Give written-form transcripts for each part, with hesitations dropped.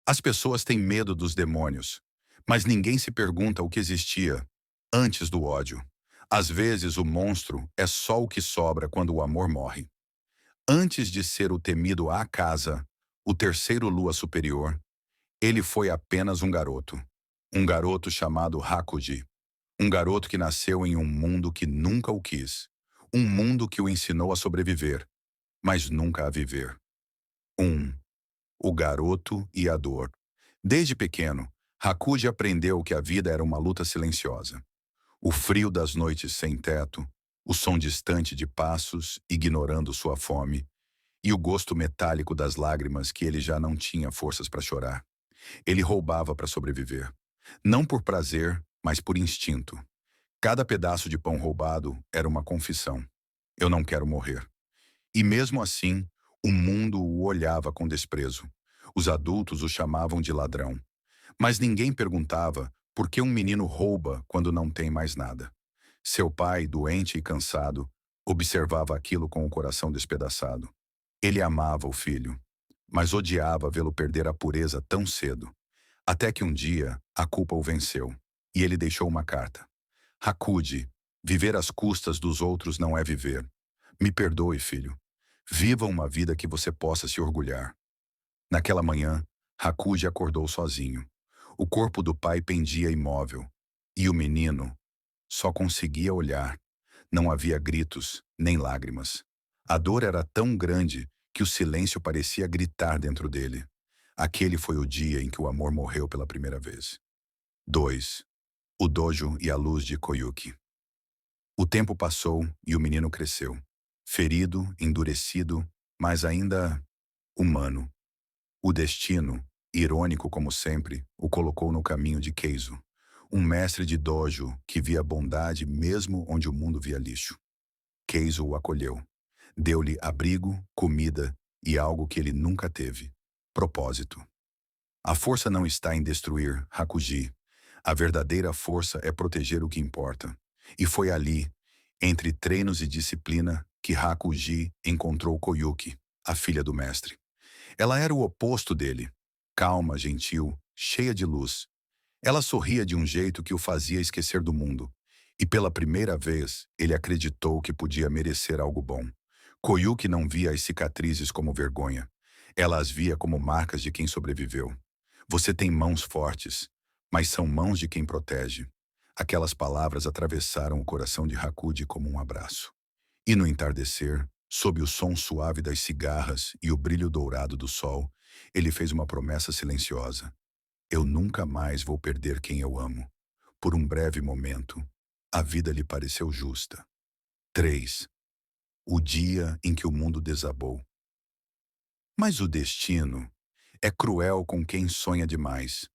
As pessoas têm medo dos demônios, mas ninguém se pergunta o que existia antes do ódio. Às vezes, o monstro é só o que sobra quando o amor morre. Antes de ser o temido A Casa, o terceiro Lua Superior, ele foi apenas um garoto. Um garoto chamado Hakuji. Um garoto que nasceu em um mundo que nunca o quis. Um mundo que o ensinou a sobreviver, mas nunca a viver. Um. O garoto e a dor. Desde pequeno, Hakuji aprendeu que a vida era uma luta silenciosa. O frio das noites sem teto, o som distante de passos, ignorando sua fome, e o gosto metálico das lágrimas que ele já não tinha forças para chorar. Ele roubava para sobreviver. Não por prazer, mas por instinto. Cada pedaço de pão roubado era uma confissão. Eu não quero morrer. E mesmo assim, o mundo o olhava com desprezo. Os adultos o chamavam de ladrão. Mas ninguém perguntava por que um menino rouba quando não tem mais nada. Seu pai, doente e cansado, observava aquilo com o coração despedaçado. Ele amava o filho, mas odiava vê-lo perder a pureza tão cedo. Até que um dia, a culpa o venceu, e ele deixou uma carta. Hakuji, viver às custas dos outros não é viver. Me perdoe, filho. Viva uma vida que você possa se orgulhar. Naquela manhã, Hakuji acordou sozinho. O corpo do pai pendia imóvel, e o menino só conseguia olhar. Não havia gritos, nem lágrimas. A dor era tão grande que o silêncio parecia gritar dentro dele. Aquele foi o dia em que o amor morreu pela primeira vez. 2. O dojo e a luz de Koyuki. O tempo passou e o menino cresceu. Ferido, endurecido, mas ainda humano. O destino, irônico como sempre, o colocou no caminho de Keizo, um mestre de dojo que via bondade mesmo onde o mundo via lixo. Keizo o acolheu. Deu-lhe abrigo, comida e algo que ele nunca teve: propósito. A força não está em destruir, Hakuji. A verdadeira força é proteger o que importa. E foi ali, entre treinos e disciplina, que Hakuji encontrou Koyuki, a filha do mestre. Ela era o oposto dele. Calma, gentil, cheia de luz. Ela sorria de um jeito que o fazia esquecer do mundo. E pela primeira vez, ele acreditou que podia merecer algo bom. Koyuki não via as cicatrizes como vergonha. Ela as via como marcas de quem sobreviveu. Você tem mãos fortes, mas são mãos de quem protege. Aquelas palavras atravessaram o coração de Hakuji como um abraço. E no entardecer, sob o som suave das cigarras e o brilho dourado do sol, ele fez uma promessa silenciosa. Eu nunca mais vou perder quem eu amo. Por um breve momento, a vida lhe pareceu justa. 3. O dia em que o mundo desabou. Mas o destino é cruel com quem sonha demais.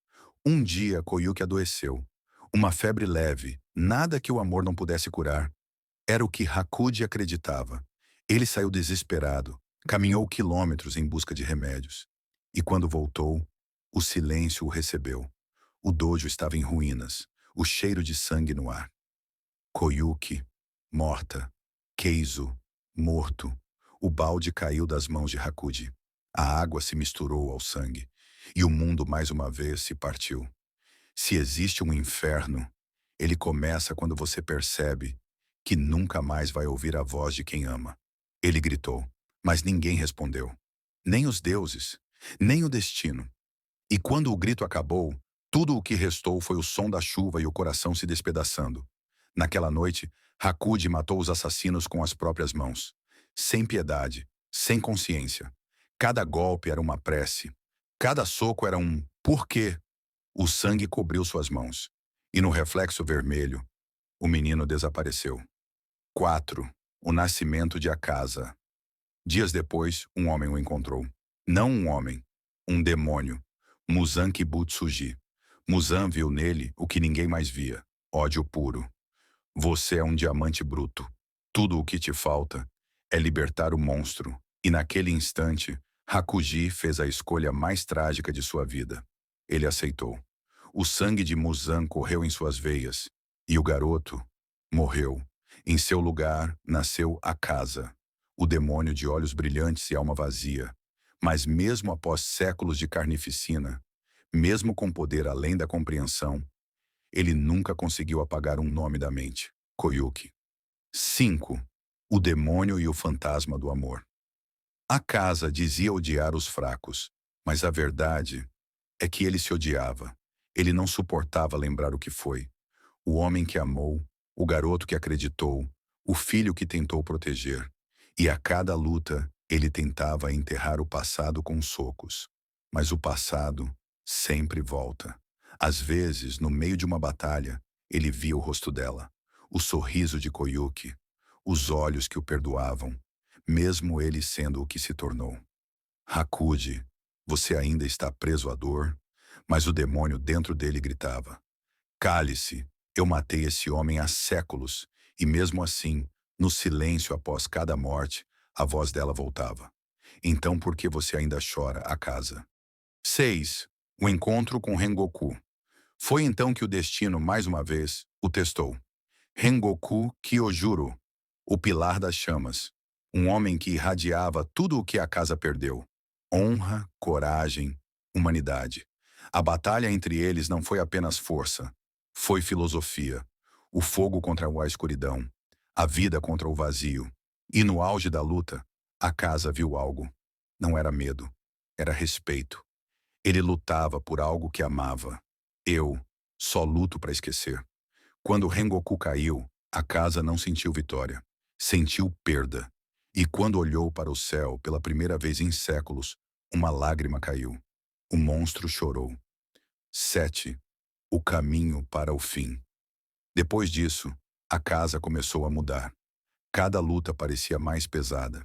Um dia Koyuki adoeceu. Uma febre leve, nada que o amor não pudesse curar. Era o que Hakuji acreditava. Ele saiu desesperado, caminhou quilômetros em busca de remédios. E quando voltou, o silêncio o recebeu. O dojo estava em ruínas, o cheiro de sangue no ar. Koyuki, morta. Keizo, morto. O balde caiu das mãos de Hakuji. A água se misturou ao sangue, e o mundo mais uma vez se partiu. Se existe um inferno, ele começa quando você percebe que nunca mais vai ouvir a voz de quem ama. Ele gritou, mas ninguém respondeu. Nem os deuses, nem o destino. E quando o grito acabou, tudo o que restou foi o som da chuva e o coração se despedaçando. Naquela noite, Hakuji matou os assassinos com as próprias mãos. Sem piedade, sem consciência. Cada golpe era uma prece. Cada soco era um porquê. O sangue cobriu suas mãos. E no reflexo vermelho, o menino desapareceu. 4. O nascimento de Akasa. Dias depois, um homem o encontrou. Não um homem, um demônio. Muzan Kibutsuji. Muzan viu nele o que ninguém mais via: ódio puro. Você é um diamante bruto. Tudo o que te falta é libertar o monstro. E naquele instante, Hakuji fez a escolha mais trágica de sua vida. Ele aceitou. O sangue de Muzan correu em suas veias, e o garoto morreu. Em seu lugar, nasceu Akasa, o demônio de olhos brilhantes e alma vazia. Mas mesmo após séculos de carnificina, Mesmo com poder além da compreensão, ele nunca conseguiu apagar um nome da mente: Koyuki. 5. O demônio e o fantasma do amor. A casa dizia odiar os fracos, mas a verdade é que ele se odiava. Ele não suportava lembrar o que foi. O homem que amou, o garoto que acreditou, o filho que tentou proteger. E a cada luta, ele tentava enterrar o passado com socos. Mas o passado sempre volta. Às vezes, no meio de uma batalha, ele via o rosto dela, o sorriso de Koyuki, os olhos que o perdoavam, mesmo ele sendo o que se tornou. Hakuji, você ainda está preso à dor? Mas o demônio dentro dele gritava: cale-se, eu matei esse homem há séculos, e mesmo assim, no silêncio após cada morte, a voz dela voltava. Então por que você ainda chora, a casa? 6. O encontro com Rengoku. Foi então que o destino, mais uma vez, o testou. Rengoku Kyojuro, o pilar das chamas. Um homem que irradiava tudo o que a casa perdeu. Honra, coragem, humanidade. A batalha entre eles não foi apenas força, foi filosofia. O fogo contra a escuridão, a vida contra o vazio. E no auge da luta, a casa viu algo. Não era medo, era respeito. Ele lutava por algo que amava. Eu só luto para esquecer. Quando Rengoku caiu, a casa não sentiu vitória, sentiu perda. E quando olhou para o céu pela primeira vez em séculos, uma lágrima caiu. O monstro chorou. 7. O caminho para o fim. Depois disso, a casa começou a mudar. Cada luta parecia mais pesada.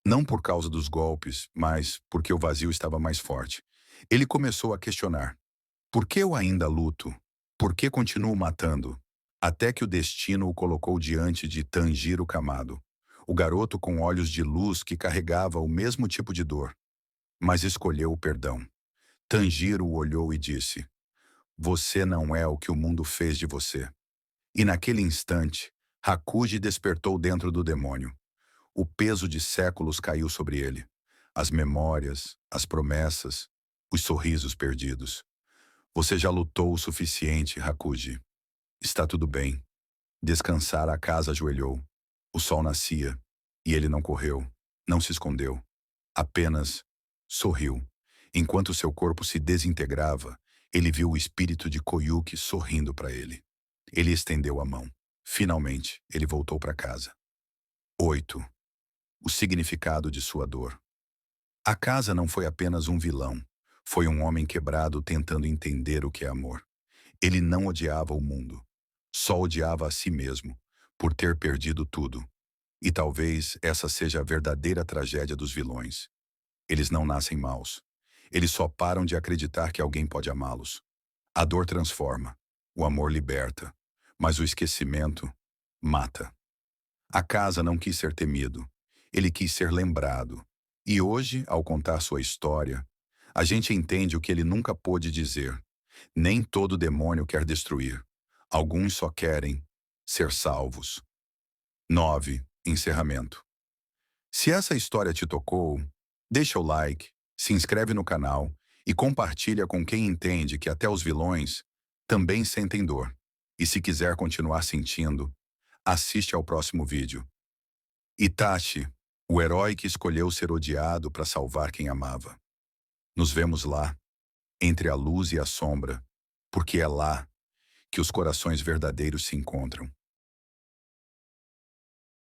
Não por causa dos golpes, mas porque o vazio estava mais forte. Ele começou a questionar: por que eu ainda luto? Por que continuo matando? Até que o destino o colocou diante de Tanjiro Kamado, o garoto com olhos de luz que carregava o mesmo tipo de dor, mas escolheu o perdão. Tanjiro o olhou e disse: você não é o que o mundo fez de você. E naquele instante, Hakuji despertou dentro do demônio. O peso de séculos caiu sobre ele. As memórias, as promessas, os sorrisos perdidos. Você já lutou o suficiente, Hakuji. Está tudo bem. Descansar, a casa ajoelhou. O sol nascia, e ele não correu, não se escondeu. Apenas sorriu. Enquanto seu corpo se desintegrava, ele viu o espírito de Koyuki sorrindo para ele. Ele estendeu a mão. Finalmente, ele voltou para casa. 8. O significado de sua dor. A casa não foi apenas um vilão. Foi um homem quebrado tentando entender o que é amor. Ele não odiava o mundo. Só odiava a si mesmo, por ter perdido tudo. E talvez essa seja a verdadeira tragédia dos vilões. Eles não nascem maus. Eles só param de acreditar que alguém pode amá-los. A dor transforma, o amor liberta, mas o esquecimento mata. A casa não quis ser temido, ele quis ser lembrado. E hoje, ao contar sua história, a gente entende o que ele nunca pôde dizer. Nem todo demônio quer destruir. Alguns só querem ser salvos. 9. Encerramento. Se essa história te tocou, deixa o like, se inscreve no canal e compartilha com quem entende que até os vilões também sentem dor. E se quiser continuar sentindo, assiste ao próximo vídeo. Itachi, o herói que escolheu ser odiado para salvar quem amava. Nos vemos lá, entre a luz e a sombra, porque é lá que os corações verdadeiros se encontram.